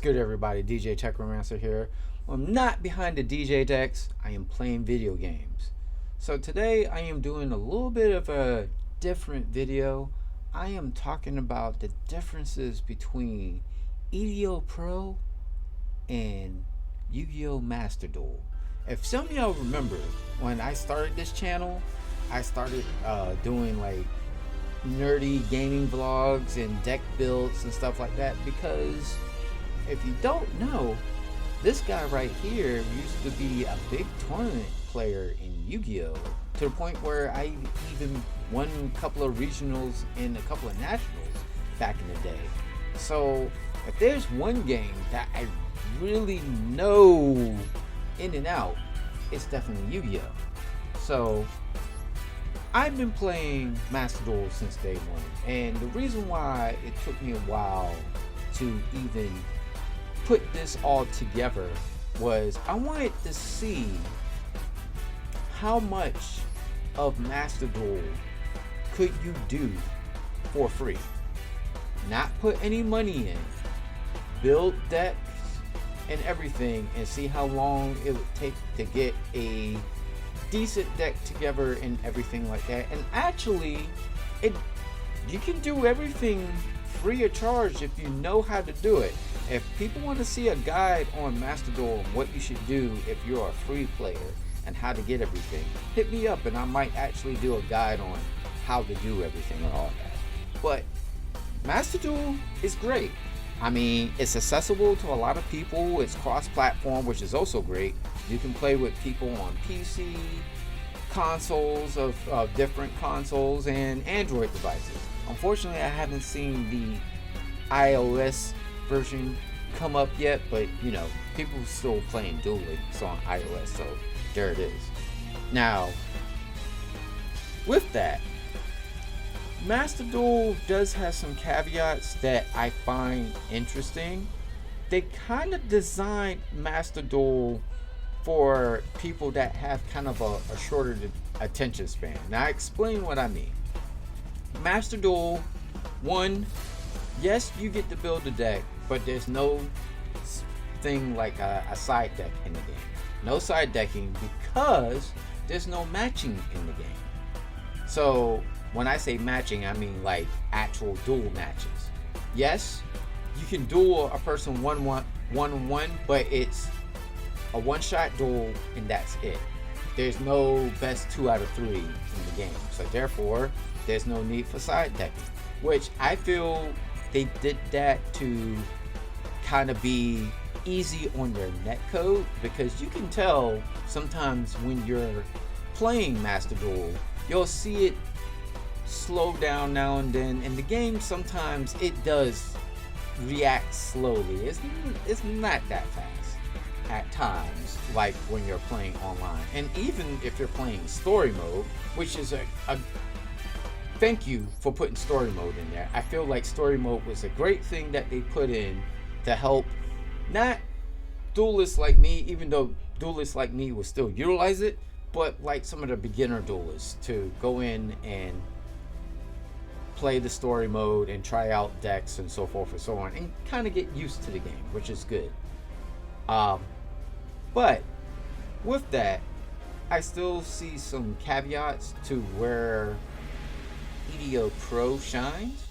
good, everybody? DJ Techromancer here. I'm not behind the DJ decks. I am playing video games. So today I am doing a little bit of a different video. I am talking about the differences between EDO Pro and Yu-Gi-Oh! Master Duel. If some of y'all remember, when I started this channel, I started doing like nerdy gaming vlogs and deck builds and stuff like that, because if you don't know, this guy right here used to be a big tournament player in Yu-Gi-Oh! To the point where I even won a couple of regionals and a couple of nationals back in the day. So if there's one game that I really know in and out, it's definitely Yu-Gi-Oh! So I've been playing Master Duel since day one, and the reason why it took me a while to even put this all together was I wanted to see how much of Master Duel could you do for free. Not put any money in, build decks and everything, and see how long it would take to get a decent deck together and everything like that. And actually, you can do everything free of charge if you know how to do it. If people want to see a guide on Master Duel and what you should do if you're a free player and how to get everything, hit me up and I might actually do a guide on how to do everything and all that. But Master Duel is great. I mean, it's accessible to a lot of people. It's cross-platform, which is also great. You can play with people on PC, consoles of different consoles, and Android devices. Unfortunately, I haven't seen the iOS version come up yet, but you know, people are still playing Duel Links on iOS, so there it is. Now, with that, Master Duel does have some caveats that I find interesting. They kind of designed Master Duel for people that have kind of a shorter attention span. Now, I explain what I mean. Master Duel, one, yes, you get to build a deck, but there's no thing like a side deck in the game. No side decking, because there's no matching in the game. So when I say matching, I mean like actual duel matches. Yes, you can duel a person one-on-one, but it's a one-shot duel and that's it. There's no best 2 out of 3 in the game, so therefore there's no need for side decking, which I feel they did that to kind of be easy on their netcode, because you can tell sometimes when you're playing Master Duel, you'll see it slow down now and then, and the game sometimes it does react slowly. It's not that fast at times, like when you're playing online. And even if you're playing story mode, which is a thank you for putting story mode in there. I feel like story mode was a great thing that they put in to help not duelists like me, even though duelists like me will still utilize it, but like some of the beginner duelists to go in and play the story mode and try out decks and so forth and so on, and kind of get used to the game, which is good. But with that, I still see some caveats to where EDO Pro shines.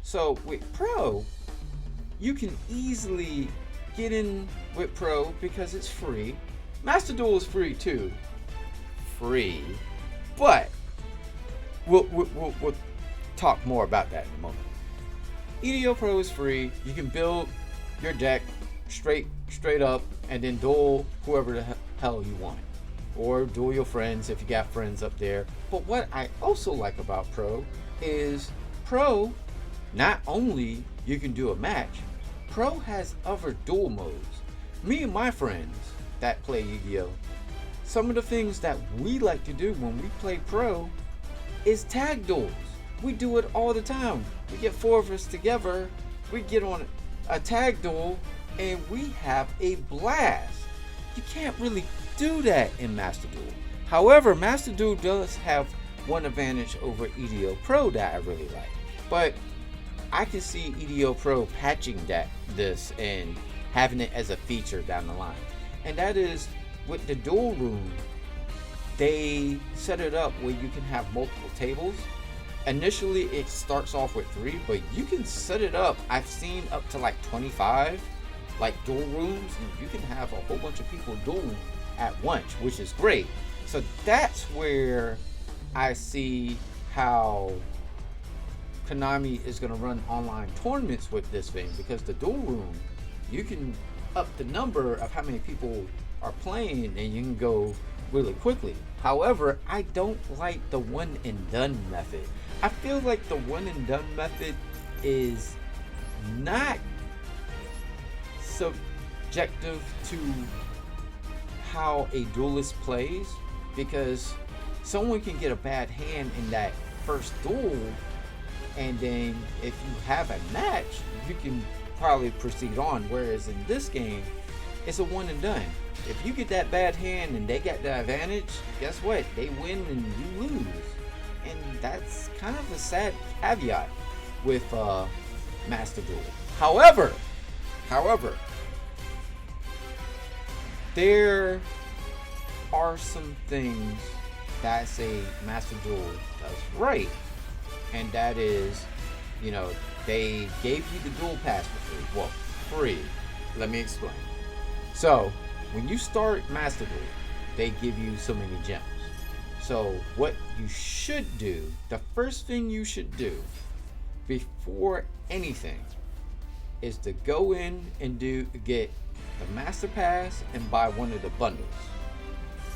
So with Pro, you can easily get in with Pro because it's free. Master Duel is free too. Free. But we'll talk more about that in a moment. EDO Pro is free. You can build your deck straight up and then duel whoever the hell you want, or duel your friends if you got friends up there. But what I also like about Pro is Pro, not only you can do a match, Pro has other duel modes. Me and my friends that play Yu-Gi-Oh!, some of the things that we like to do when we play Pro is tag duels. We do it all the time. We get 4 of us together, we get on a tag duel, and we have a blast. You can't really do that in Master Duel. However, Master Duel does have one advantage over EDO Pro that I really like. But I can see EDO Pro patching this and having it as a feature down the line. And that is with the Duel Room, they set it up where you can have multiple tables. Initially it starts off with 3, but you can set it up. I've seen up to like 25 like duel rooms, and you can have a whole bunch of people dueling at once, which is great. So that's where I see how Konami is going to run online tournaments with this thing, because the Duel Room, you can up the number of how many people are playing and you can go really quickly. However, I don't like the one and done method. I feel like the one and done method is not subjective to how a duelist plays, because someone can get a bad hand in that first duel, and then if you have a match, you can probably proceed on. Whereas in this game, it's a one and done. If you get that bad hand and they got the advantage, guess what? They win and you lose. And that's kind of a sad caveat with Master Duel. However, there are some things that say Master Duel does right, and that is, you know, they gave you the Duel Pass for free. Well, free. Let me explain. So, when you start Master Duel, they give you so many gems. So, what you should do, the first thing you should do before anything, is to go in and get the Master Pass and buy one of the bundles.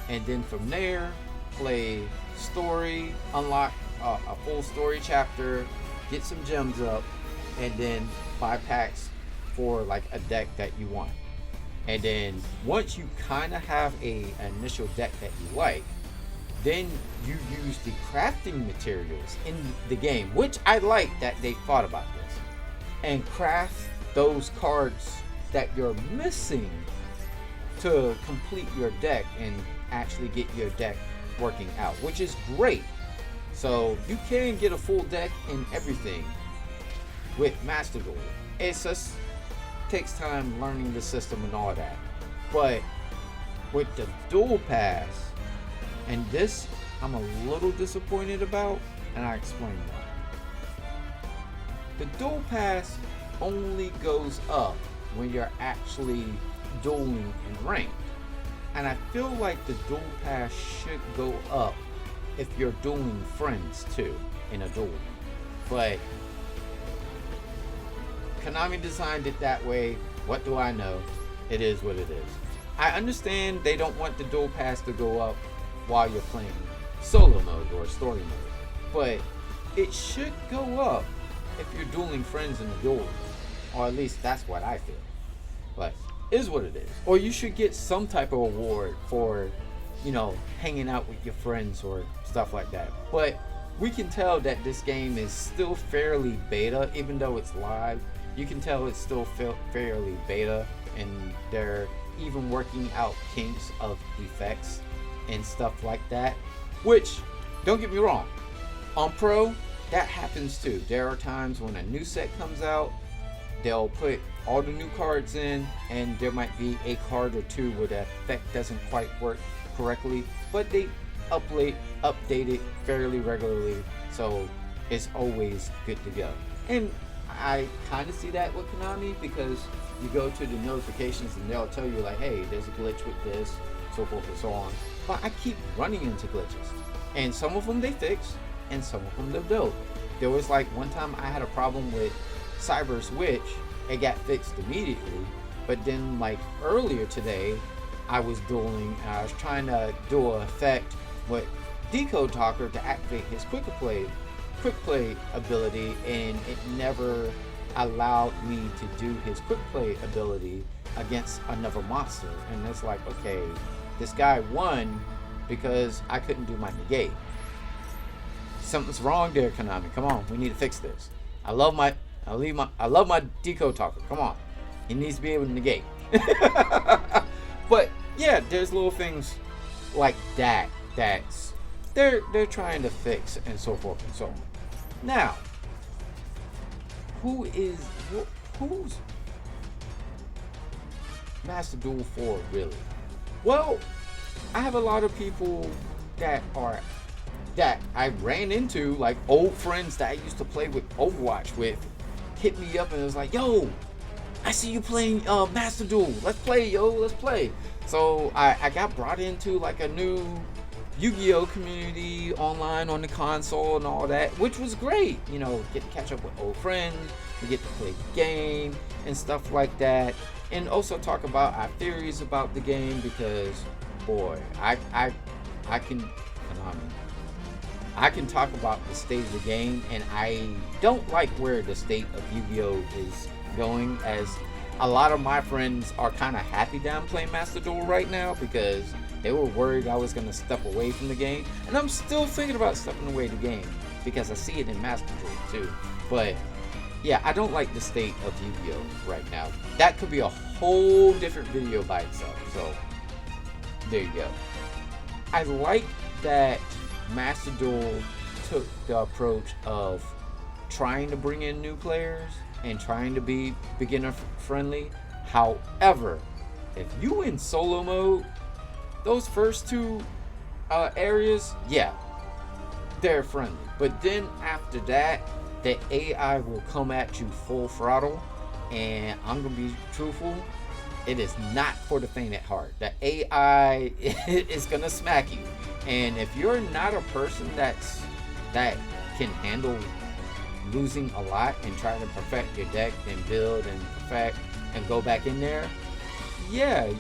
And then from there, play story, unlock a full story chapter, get some gems up, and then buy packs for like a deck that you want. And then once you kind of have an initial deck that you like, then you use the crafting materials in the game, which I like that they thought about this, and craft those cards that you're missing to complete your deck and actually get your deck working out, which is great. So you can get a full deck and everything with Master Duel. It just takes time learning the system and all that. But with the Duel Pass, and this I'm a little disappointed about, and I explain why. The Duel Pass only goes up when you're actually dueling in ranked. And I feel like the Duel Pass should go up if you're dueling friends too in a duel. But Konami designed it that way. What do I know? It is what it is. I understand they don't want the Duel Pass to go up while you're playing solo mode or story mode, but it should go up if you're dueling friends in a duel, or at least that's what I feel. But it is what it is. Or you should get some type of award for, you know, hanging out with your friends or stuff like that. But we can tell that this game is still fairly beta, even though it's live. You can tell it's still fairly beta, and they're even working out kinks of effects and stuff like that, which, don't get me wrong, on Pro, that happens too. There are times when a new set comes out, they'll put all the new cards in, and there might be a card or two where the effect doesn't quite work correctly, but they update it fairly regularly, so it's always good to go. And I kind of see that with Konami, because you go to the notifications and they'll tell you like, hey, there's a glitch with this, so forth and so on. But I keep running into glitches, and some of them they fix and some of them they don't. There was like one time I had a problem with Cyber Switch. It got fixed immediately, but then like earlier today I was dueling and I was trying to do an effect with Decode Talker to activate his quick play ability, and it never allowed me to do his quick play ability against another monster. And it's like, okay, this guy won because I couldn't do my negate. Something's wrong there, Konami. Come on, we need to fix this. I love my Decode Talker. Come on, he needs to be able to negate. But yeah, there's little things like that that's they're trying to fix, and so forth and so on. Now, who's Master Duel for really? Well, I have a lot of people that I ran into, like old friends that I used to play with Overwatch with, hit me up and it was like, yo, I see you playing Master Duel. Let's play, yo, let's play. So I got brought into like a new Yu-Gi-Oh community online on the console and all that, which was great. You know, get to catch up with old friends, we get to play the game and stuff like that, and also talk about our theories about the game because, boy, I can talk about the state of the game, and I don't like where the state of Yu-Gi-Oh is going, as a lot of my friends are kind of happy that I'm playing Master Duel right now because they were worried I was going to step away from the game, and I'm still thinking about stepping away the game because I see it in Master Duel too. But yeah, I don't like the state of Yu-Gi-Oh right now. That could be a whole different video by itself, so there you go. I like that Master Duel took the approach of trying to bring in new players and trying to be beginner friendly. However, if you in solo mode, those first two areas, yeah, they're friendly. But then after that, the AI will come at you full throttle, and I'm gonna be truthful, it is not for the faint at heart. The AI is gonna smack you, and if you're not a person that can handle losing a lot and try to perfect your deck and build and perfect and go back in there, yeah,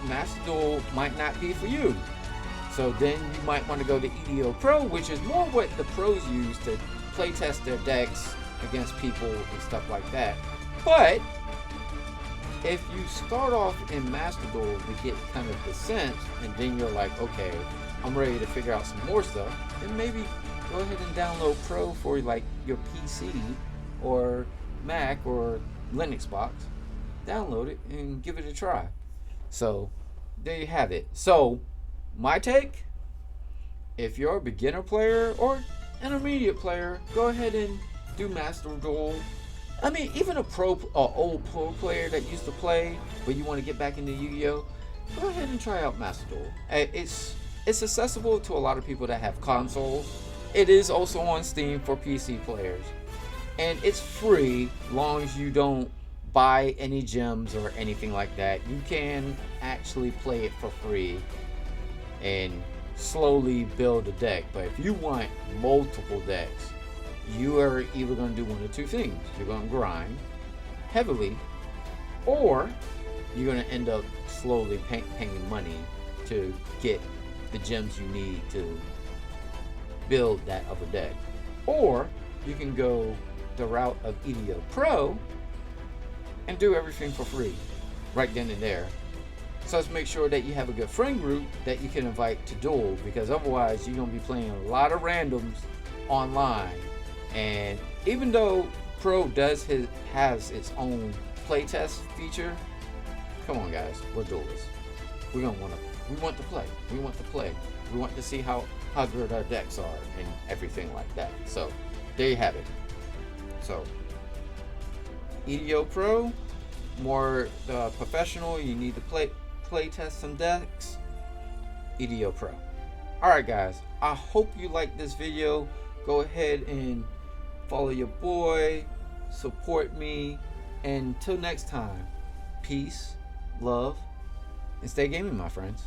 Master Duel might not be for you. So then you might want to go to EDO Pro, which is more what the pros use to play test their decks against people and stuff like that. But if you start off in Master Duel to get kind of the sense, and then you're like, okay, I'm ready to figure out some more stuff, then maybe go ahead and download Pro for like your PC or Mac or Linux box. Download it and give it a try. So there you have it. So my take, if you're a beginner player or intermediate player, go ahead and do Master Duel. I mean, even a old pro player that used to play, but you want to get back into Yu-Gi-Oh, go ahead and try out Master Duel. It's accessible to a lot of people that have consoles. It is also on Steam for PC players, and it's free long as you don't buy any gems or anything like that. You can actually play it for free and slowly build a deck. But if you want multiple decks, you are either going to do one of two things. You're going to grind heavily, or you're going to end up slowly paying money to get the gems you need to build that other deck. Or you can go the route of EDO Pro and do everything for free right then and there. So let's make sure that you have a good friend group that you can invite to Duel, because otherwise you're going to be playing a lot of randoms online. And even though Pro has its own playtest feature, come on guys, we're duelists. We want to play. We want to see how good our decks are and everything like that. So there you have it. So EDO Pro, more professional. You need to play test some decks. EDO Pro. Alright guys, I hope you liked this video. Go ahead and follow your boy, support me, and until next time, peace, love, and stay gaming, my friends.